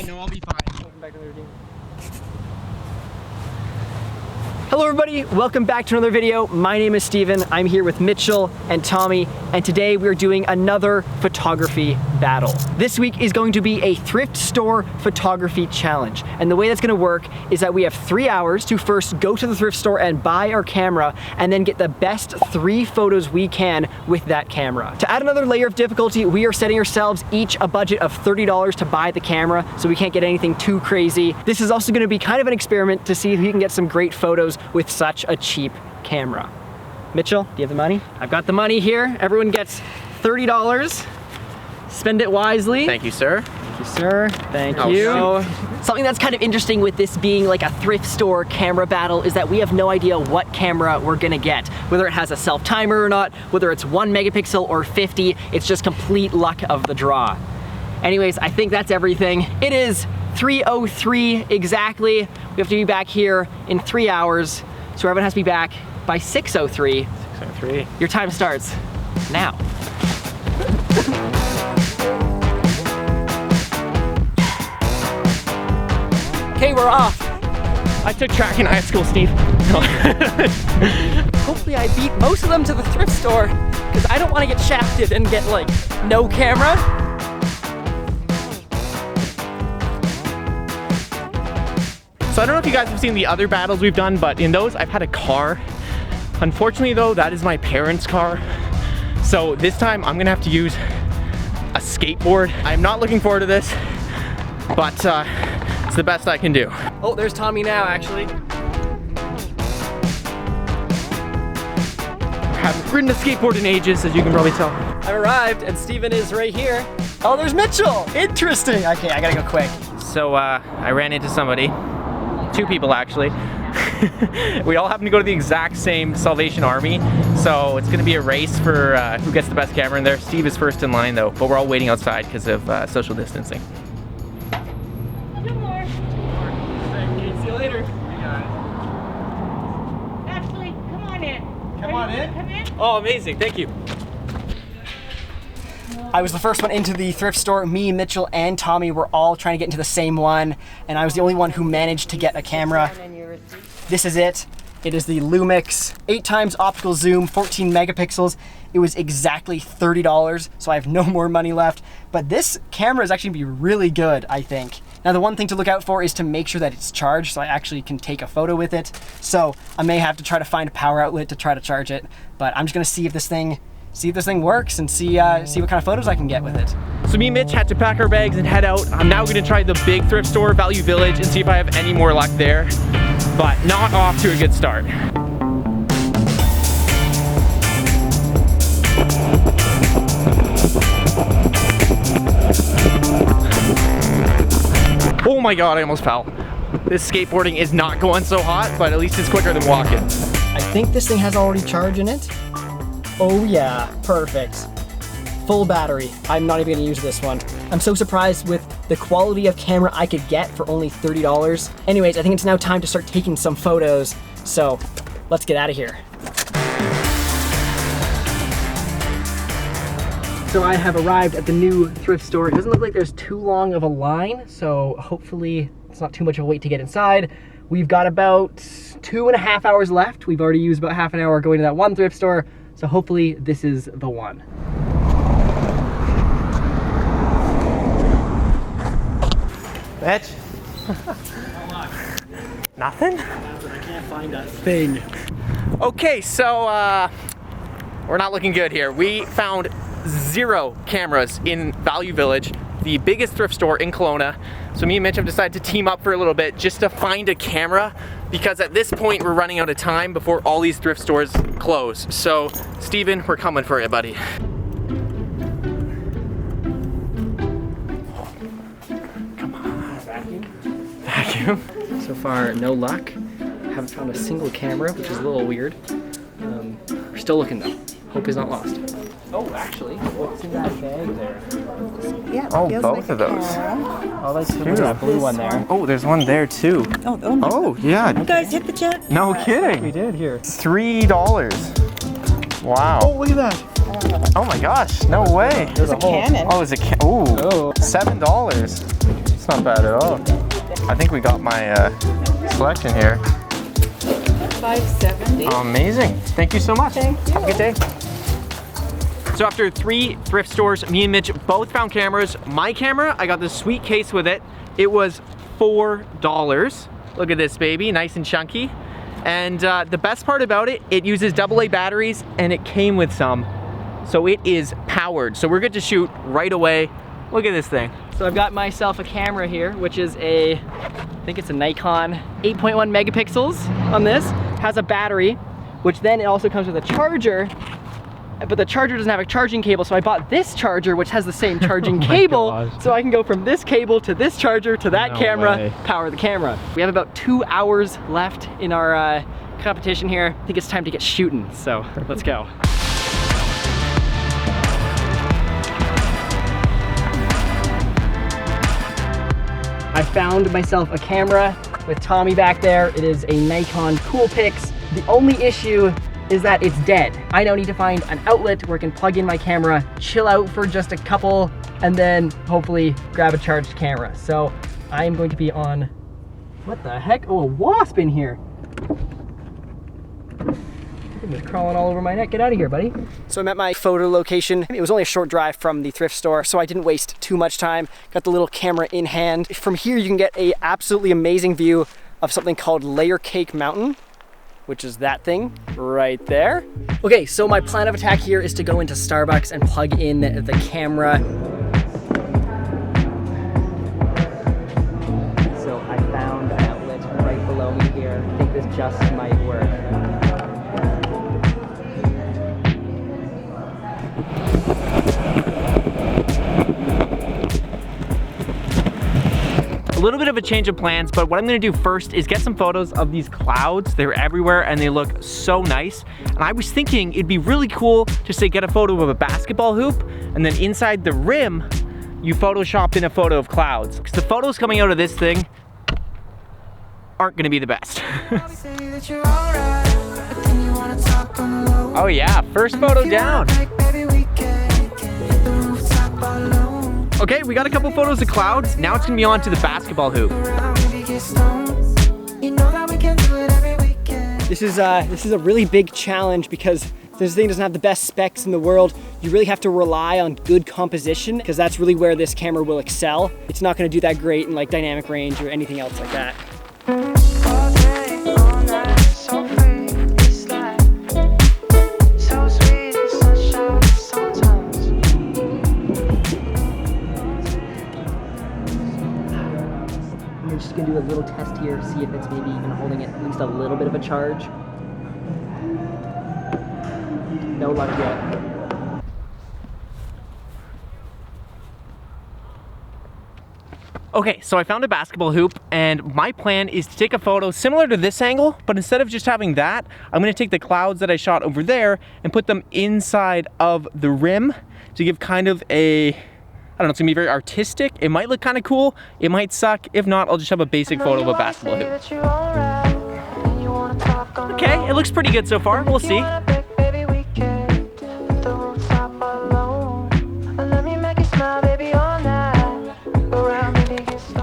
no, I'll be fine. Welcome back to the routine. Hello everybody, welcome back to another video. My name is Steven, I'm here with Mitchell and Tommy, and today we're doing another photography battle. This week is going to be a thrift store photography challenge, and the way that's gonna work is that we have 3 hours to first go to the thrift store and buy our camera, and then get the best 3 photos we can with that camera. To add another layer of difficulty, we are setting ourselves each a budget of $30 to buy the camera, so we can't get anything too crazy. This is also gonna be kind of an experiment to see if we can get some great photos with such a cheap camera. Mitchell, do you have the money? I've got the money here. Everyone gets $30. Spend it wisely. Thank you, sir. Thank you, sir. Thank you. So, something that's kind of interesting with this being like a thrift store camera battle is that we have no idea what camera we're gonna get. Whether it has a self timer or not, whether it's 1 megapixel or 50, it's just complete luck of the draw. Anyways, I think that's everything. It is 3:03 exactly. We have to be back here in 3 hours, so everyone has to be back by 6:03. 6:03. Your time starts now. Okay, we're off. I took track in high school, Steve. Hopefully I beat most of them to the thrift store, because I don't want to get shafted and get like no camera. So I don't know if you guys have seen the other battles we've done, but in those I've had a car. Unfortunately though, that is my parents' car. So this time I'm gonna have to use a skateboard. I'm not looking forward to this, but it's the best I can do. Oh, there's Tommy now, actually. I haven't ridden a skateboard in ages, as you can probably tell. I arrived and Steven is right here. Oh, there's Mitchell. Interesting. Okay, I gotta go quick. So I ran into somebody. 2 people actually. We all happen to go to the exact same Salvation Army, so it's gonna be a race for who gets the best camera in there. Steve is first in line though, but we're all waiting outside because of social distancing. No more. See you later. Ashley, come on in. Come on in. Come in. Oh, amazing. Thank you. I was the first one into the thrift store. Me, Mitchell, and Tommy were all trying to get into the same one, and I was the only one who managed to get a camera. This is it. It is the Lumix 8x optical zoom, 14 megapixels. It was exactly $30, so I have no more money left. But this camera is actually gonna be really good, I think. Now the one thing to look out for is to make sure that it's charged, so I actually can take a photo with it. So I may have to try to find a power outlet to try to charge it, but I'm just gonna see if this thing works and see what kind of photos I can get with it. So me and Mitch had to pack our bags and head out. I'm now gonna try the big thrift store, Value Village, and see if I have any more luck there, but not off to a good start. Oh my God, I almost fell. This skateboarding is not going so hot, but at least it's quicker than walking. I think this thing has already charge in it. Oh yeah, perfect. Full battery. I'm not even gonna use this one. I'm so surprised with the quality of camera I could get for only $30. Anyways, I think it's now time to start taking some photos. So let's get out of here. So I have arrived at the new thrift store. It doesn't look like there's too long of a line, so hopefully it's not too much of a wait to get inside. We've got about 2.5 hours left. We've already used about half an hour going to that one thrift store, so hopefully this is the one. Mitch? Nothing? I can't find a thing. Okay, so we're not looking good here. We found 0 cameras in Value Village, the biggest thrift store in Kelowna. So me and Mitch have decided to team up for a little bit just to find a camera, because at this point we're running out of time before all these thrift stores close. So Steven, we're coming for you, buddy. Come on. Vacuum? So far, no luck. Haven't found a single camera, which is a little weird. We're still looking though. Hope is not lost. Oh, actually, what's in that bag there? Yeah, Oh, feels both like of a those. camera. Oh, that's that blue one there. Oh, there's one there too. Oh, Oh, yeah. you guys hit the jet? No kidding. We did here. $3. Wow. Oh, look at that. Oh my gosh, no way. There's a whole Canon. Oh, it's a oh, $7. It's not bad at all. I think we got my selection here. $5.70. Amazing. Thank you so much. Thank you. Have a good day. So after 3 thrift stores, me and Mitch both found cameras. My camera, I got this sweet case with it. It was $4. Look at this baby, nice and chunky. And the best part about it, it uses AA batteries and it came with some. So it is powered. So we're good to shoot right away. Look at this thing. So I've got myself a camera here, which is I think it's a Nikon 8.1 megapixels on this. Has a battery, which then it also comes with a charger, but the charger doesn't have a charging cable, so I bought this charger, which has the same charging cable, so I can go from this cable to this charger to that camera, power the camera. We have about 2 hours left in our competition here. I think it's time to get shooting, so let's go. I found myself a camera with Tommy back there. It is a Nikon Coolpix. The only issue is that it's dead. I now need to find an outlet where I can plug in my camera, chill out for just a couple, and then hopefully grab a charged camera. So I am going to be on, what the heck? Oh, a wasp in here. It's crawling all over my neck. Get out of here, buddy. So I'm at my photo location. It was only a short drive from the thrift store, so I didn't waste too much time. Got the little camera in hand. From here, you can get a absolutely amazing view of something called Layer Cake Mountain, which is that thing right there. Okay, so my plan of attack here is to go into Starbucks and plug in the camera. So I found an outlet right below me here. I think this just might work. A little bit of a change of plans, but what I'm gonna do first is get some photos of these clouds. They're everywhere and they look so nice. And I was thinking it'd be really cool to say get a photo of a basketball hoop, and then inside the rim, you Photoshop in a photo of clouds. Because the photos coming out of this thing aren't gonna be the best. Oh yeah, first photo down. Okay, we got a couple photos of clouds. Now it's gonna be on to the basketball hoop. This is a really big challenge because this thing doesn't have the best specs in the world. You really have to rely on good composition because that's really where this camera will excel. It's not gonna do that great in like dynamic range or anything else like that. I'm just gonna do a little test here, see if it's maybe even holding it at least a little bit of a charge. No luck yet. Okay, so I found a basketball hoop, and my plan is to take a photo similar to this angle, but instead of just having that, I'm gonna take the clouds that I shot over there and put them inside of the rim to give kind of a, I don't know, it's gonna be very artistic. It might look kind of cool, it might suck. If not, I'll just have a basic photo of a basketball hoop. Okay, it looks pretty good so far, we'll see.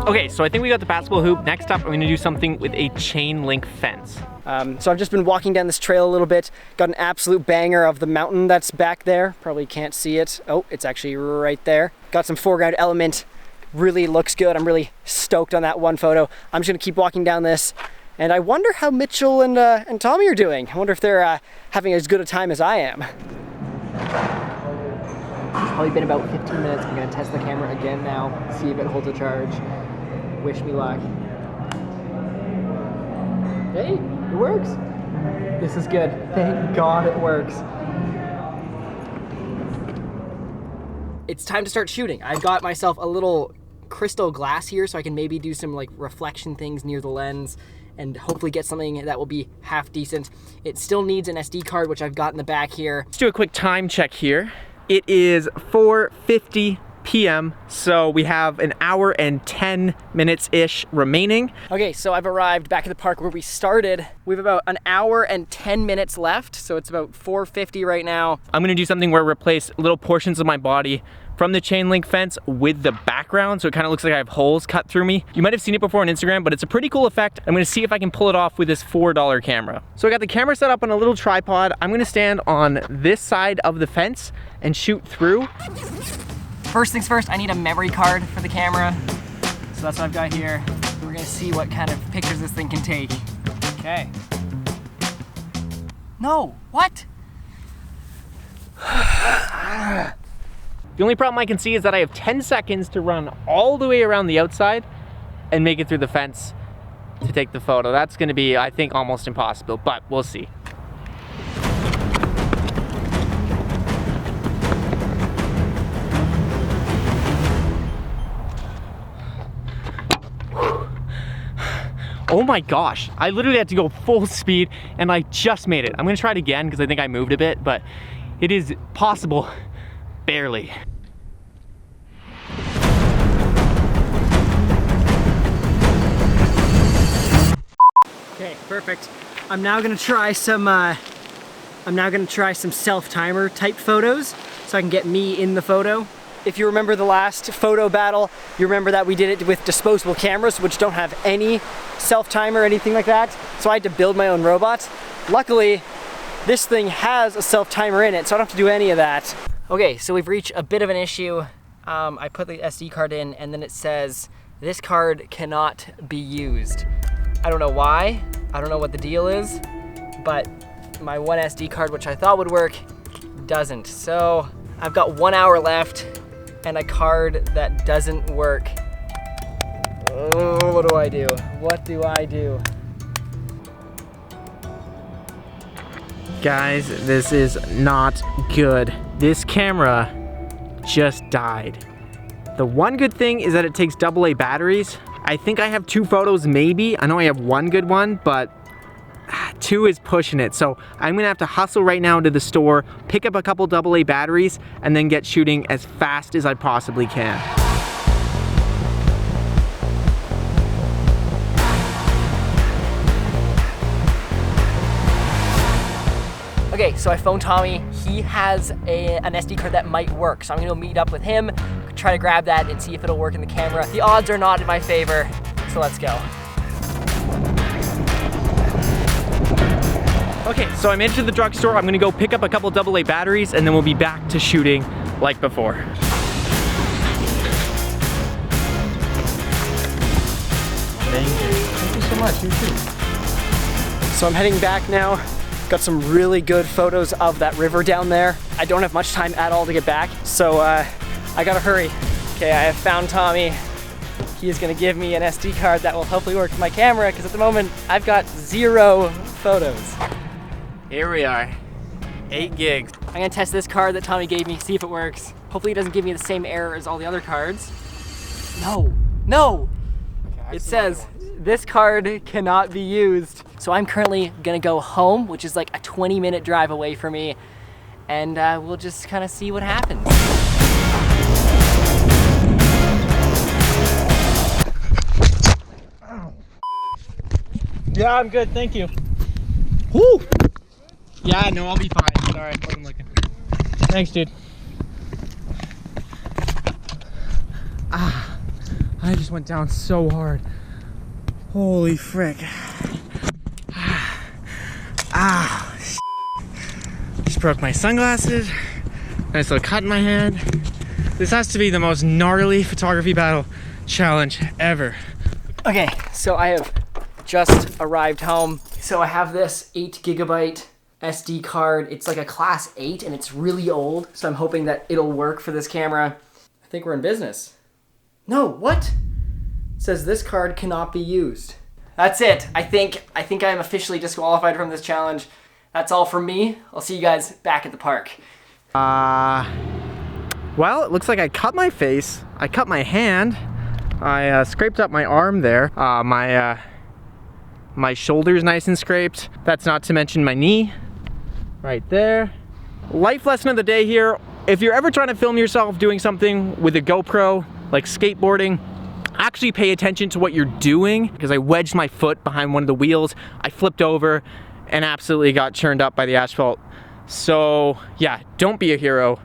Okay, so I think we got the basketball hoop. Next up, I'm gonna do something with a chain link fence. So I've just been walking down this trail a little bit, got an absolute banger of the mountain that's back there. Probably can't see it. Oh, it's actually right there. Got some foreground element, really looks good. I'm really stoked on that one photo. I'm just gonna keep walking down this, and I wonder how Mitchell and Tommy are doing. I wonder if they're having as good a time as I am. It's probably been about 15 minutes. I'm gonna test the camera again now, see if it holds a charge. Wish me luck. Hey, it works. This is good. Thank God it works. It's time to start shooting. I've got myself a little crystal glass here so I can maybe do some like reflection things near the lens and hopefully get something that will be half decent. It still needs an SD card, which I've got in the back here. Let's do a quick time check here. It is 4:50 p.m. So we have an hour and 10 minutes-ish remaining. Okay, so I've arrived back at the park where we started. We have about an hour and 10 minutes left, so it's about 4:50 right now. I'm gonna do something where I replace little portions of my body from the chain link fence with the background, so it kind of looks like I have holes cut through me. You might have seen it before on Instagram, but it's a pretty cool effect. I'm gonna see if I can pull it off with this $4 camera. So I got the camera set up on a little tripod. I'm gonna stand on this side of the fence and shoot through. First things first, I need a memory card for the camera. So that's what I've got here. We're gonna see what kind of pictures this thing can take. Okay. No, what? The only problem I can see is that I have 10 seconds to run all the way around the outside and make it through the fence to take the photo. That's gonna be, I think, almost impossible, but we'll see. Oh my gosh, I literally had to go full speed and I just made it. I'm gonna try it again because I think I moved a bit, but it is possible, barely. Okay, perfect. I'm now gonna try some self-timer type photos so I can get me in the photo. If you remember the last photo battle, you remember that we did it with disposable cameras, which don't have any self-timer or anything like that. So I had to build my own robot. Luckily, this thing has a self-timer in it, so I don't have to do any of that. Okay, so we've reached a bit of an issue. I put the SD card in and then it says, this card cannot be used. I don't know why, I don't know what the deal is, but my one SD card, which I thought would work, doesn't. So I've got 1 hour left and a card that doesn't work. Oh, what do I do? What do I do? Guys, this is not good. This camera just died. The one good thing is that it takes AA batteries. I think I have 2 photos maybe. I know I have one good one, but 2 is pushing it. So I'm gonna have to hustle right now to the store, pick up a couple AA batteries, and then get shooting as fast as I possibly can. Okay, so I phoned Tommy. He has an SD card that might work. So I'm gonna meet up with him, try to grab that and see if it'll work in the camera. The odds are not in my favor, so let's go. Okay, so I'm into the drugstore. I'm gonna go pick up a couple AA batteries and then we'll be back to shooting like before. Thank you. Thank you so much, you too. So I'm heading back now. Got some really good photos of that river down there. I don't have much time at all to get back, so I gotta hurry. Okay, I have found Tommy. He is gonna give me an SD card that will hopefully work with my camera, because at the moment, I've got 0 photos. Here we are, 8 gigs. I'm gonna test this card that Tommy gave me, see if it works. Hopefully it doesn't give me the same error as all the other cards. No, no! It says, this card cannot be used. So I'm currently gonna go home, which is like a 20-minute drive away from me, and we'll just kind of see what happens. Yeah, I'm good, thank you. Woo! Yeah, no, I'll be fine. Sorry, I wasn't looking. Thanks, dude. Ah, I just went down so hard. Holy frick. Ah, just broke my sunglasses. Nice little cut in my hand. This has to be the most gnarly photography battle challenge ever. Okay, so I have just arrived home. So I have this 8GB SD card. It's like a class 8 and it's really old. So I'm hoping that it'll work for this camera. I think we're in business. No, what? It says this card cannot be used. That's it. I think I'm officially disqualified from this challenge. That's all from me. I'll see you guys back at the park. Well, it looks like I cut my face. I cut my hand. I scraped up my arm there. My shoulder's nice and scraped. That's not to mention my knee. Right there. Life lesson of the day here if you're ever trying to film yourself doing something with a GoPro, like skateboarding, actually pay attention to what you're doing, because I wedged my foot behind one of the wheels, I flipped over, and absolutely got churned up by the asphalt. So yeah, don't be a hero,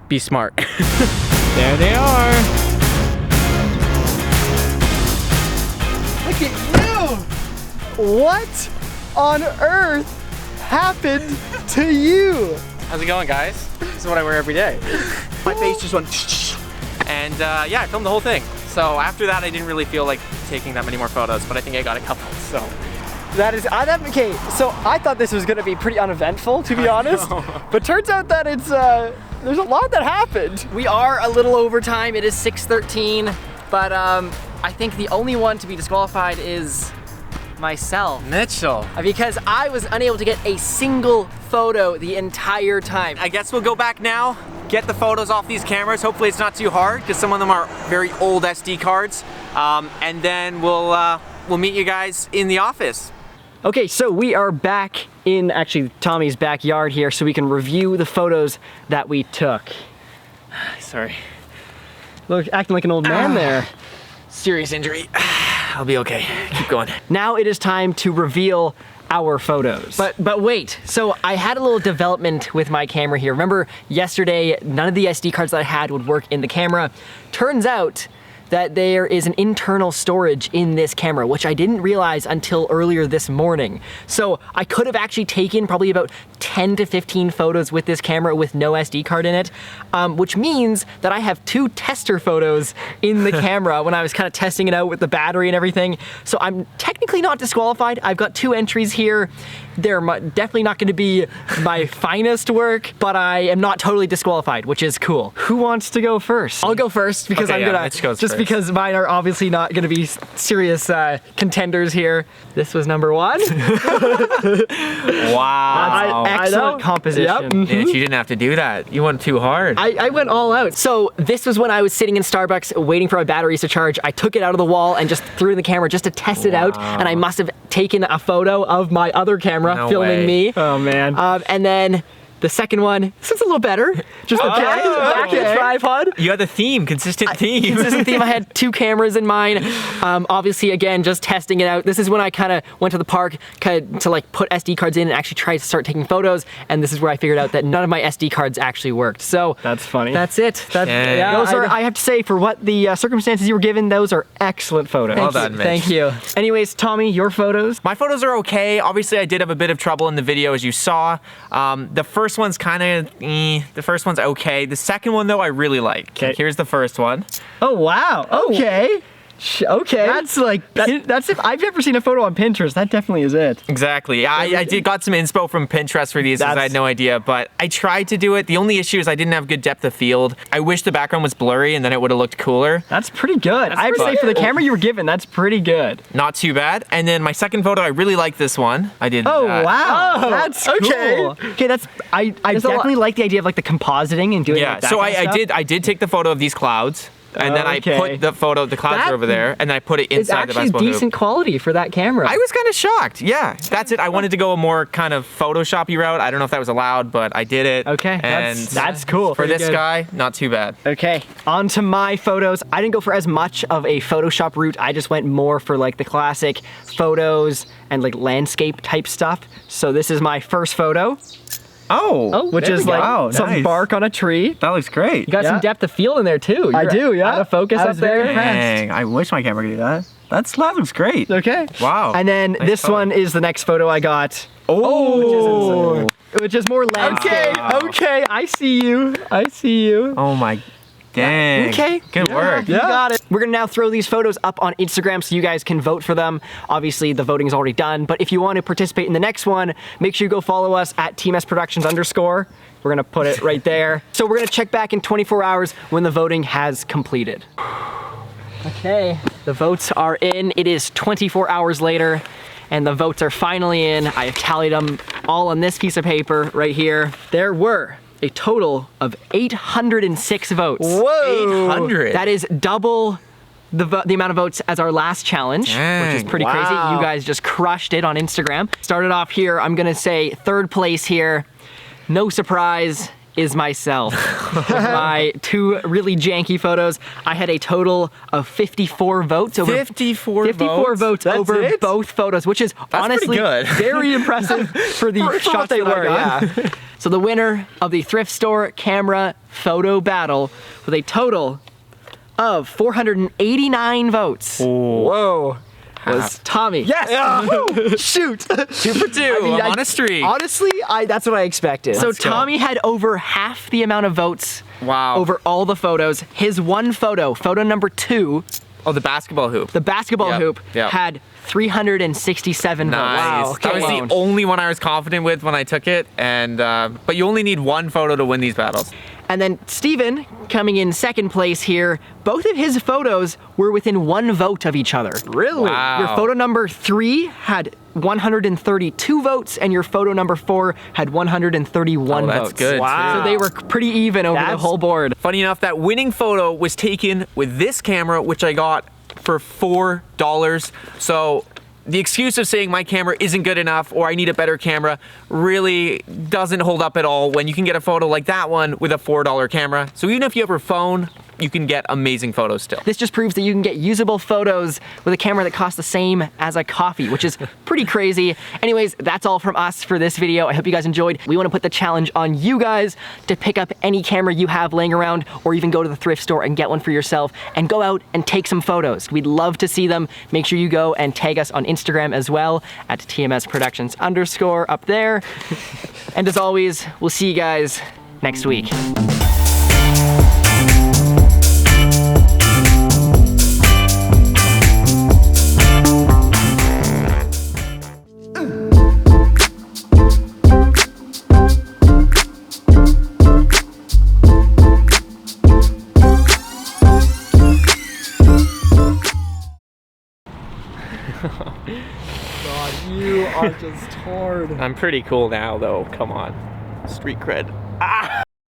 be smart. There they are. Look at you! What on earth happened to you? How's it going, guys? This is what I wear every day. My face just went and yeah, I filmed the whole thing. So after that, I didn't really feel like taking that many more photos, but I think I got a couple, so. That is, okay, so I thought this was gonna be pretty uneventful, to be honest, but turns out that it's, there's a lot that happened. We are a little over time, it is 6:13, but I think the only one to be disqualified is myself. Mitchell. Because I was unable to get a single photo the entire time. I guess we'll go back now, get the photos off these cameras. Hopefully it's not too hard, because some of them are very old SD cards, and then we'll meet you guys in the office. Okay, so we are back in actually Tommy's backyard here so we can review the photos that we took. Sorry. Look, acting like an old man there. Serious injury. I'll be okay. Keep going. Now it is time to reveal our photos. But wait, so I had a little development with my camera here. Remember yesterday, none of the SD cards that I had would work in the camera. Turns out that there is an internal storage in this camera, which I didn't realize until earlier this morning. So I could have actually taken probably about 10 to 15 photos with this camera with no SD card in it, which means that I have 2 tester photos in the camera when I was kind of testing it out with the battery and everything. So I'm technically not disqualified. I've got 2 entries here. They're definitely not gonna be my finest work, but I am not totally disqualified, which is cool. Who wants to go first? I'll go first because Okay, I'm gonna, Mitch goes just first. because mine are obviously not gonna be serious contenders here. This was number 1. Wow. Excellent composition. Mitch, you didn't have to do that. You went too hard. I went all out. So this was when I was sitting in Starbucks waiting for my batteries to charge. I took it out of the wall and just threw it in the camera just to test it out. And I must have taken a photo of my other camera No filming way. me. Oh man. And then the second one, this is a little better. Just the back of the tripod. You had the theme, consistent theme. Consistent theme. I had 2 cameras in mine. Obviously, again, just testing it out. This is when I kind of went to the park to like put SD cards in and actually try to start taking photos. And this is where I figured out that none of my SD cards actually worked. So That's funny. that's it. Yeah. Those are, I have to say, for what the circumstances you were given, those are excellent photos. Well done, Mitch. Thank you. Anyways, Tommy, your photos? My photos are okay. Obviously, I did have a bit of trouble in the video, as you saw. The first one's kind of, the first one's okay. The second one, though, I really like. 'Kay. Here's the first one. Oh wow. Okay. Okay. That's like that's if I've never seen a photo on Pinterest. That definitely is it. Exactly. Yeah, I got some inspo from Pinterest for these because I had no idea, but I tried to do it. The only issue is I didn't have good depth of field. I wish the background was blurry and then it would have looked cooler. That's pretty good. I have to pretty say, for the good. camera you were given, that's pretty good. Not too bad. And then my second photo, I really like this one. I did. Oh wow. Oh, That's okay. cool. Okay, that's I definitely like the idea of like the compositing and doing Yeah. like that So kind of stuff. I did take the photo of these clouds. And then I Okay. put the photo of the clouds That are over there, and I put it It's inside the actually basketball decent hoop. quality for that camera. I was kind of shocked. Yeah, that's it. I wanted to go a more kind of Photoshoppy route. I don't know if that was allowed, but I did it. Okay, and that's cool. for Pretty this good. guy, not too bad. Okay, on to my photos. I didn't go for as much of a Photoshop route. I just went more for like the classic photos and like landscape type stuff. So this is my first photo, which there is we go. like Wow, some nice. bark on a tree. That looks great. You got some depth of field in there too. I You're do, yeah. Out of focus I up was very there. impressed. Dang. I wish my camera could do that. That looks great. Okay. Wow. And then Nice this photo. one is the next photo I got. Oh. Which is more landscape. Okay, okay, I see you. I see you. Oh my, dang. Okay. Good work. You got it. We're gonna now throw these photos up on Instagram so you guys can vote for them. Obviously, the voting is already done, but if you want to participate in the next one, make sure you go follow us at TeamSProductions_. We're gonna put it right there. So we're gonna check back in 24 hours when the voting has completed. Okay, the votes are in. It is 24 hours later, and the votes are finally in. I have tallied them all on this piece of paper right here. There were a total of 806 votes. Whoa. 800. That is double the amount of votes as our last challenge, which is Dang. pretty crazy. You guys just crushed it on Instagram. Started off here, I'm gonna say third place here. No surprise, is myself. My 2 really janky photos. I had a total of 54 votes over 54 votes That's over it? both photos, which is honestly pretty good. very impressive for the For shots what they that I were, got. yeah. So the winner of the Thrift Store Camera photo battle with a total of 489 votes Whoa. was Tommy. Yes. Woo, shoot. 2 for 2. mean, I'm on a streak. Honestly, that's what I expected. So Let's go. Tommy had over half the amount of votes Wow. over all the photos. His one photo number 2, Oh, the basketball hoop. the basketball Yep, hoop, yep. had 367 votes. Nice. That was the only one I was confident with when I took it, and but you only need 1 photo to win these battles. And then Steven, coming in second place here, both of his photos were within 1 vote of each other. Really? Wow. Your photo number 3 had 132 votes, and your photo number 4 had 131 Oh, that's votes. good, Wow. So they were pretty even over the That's- whole board. Funny enough, that winning photo was taken with this camera, which I got for $4. So the excuse of saying my camera isn't good enough or I need a better camera really doesn't hold up at all when you can get a photo like that one with a $4 camera. So even if you have your phone, you can get amazing photos still. This just proves that you can get usable photos with a camera that costs the same as a coffee, which is pretty crazy. Anyways, that's all from us for this video. I hope you guys enjoyed. We want to put the challenge on you guys to pick up any camera you have laying around, or even go to the thrift store and get one for yourself and go out and take some photos. We'd love to see them. Make sure you go and tag us on Instagram as well at TMSProductions_ up there. And as always, we'll see you guys next week. God, you are just torn. I'm pretty cool now though, come on. Street cred.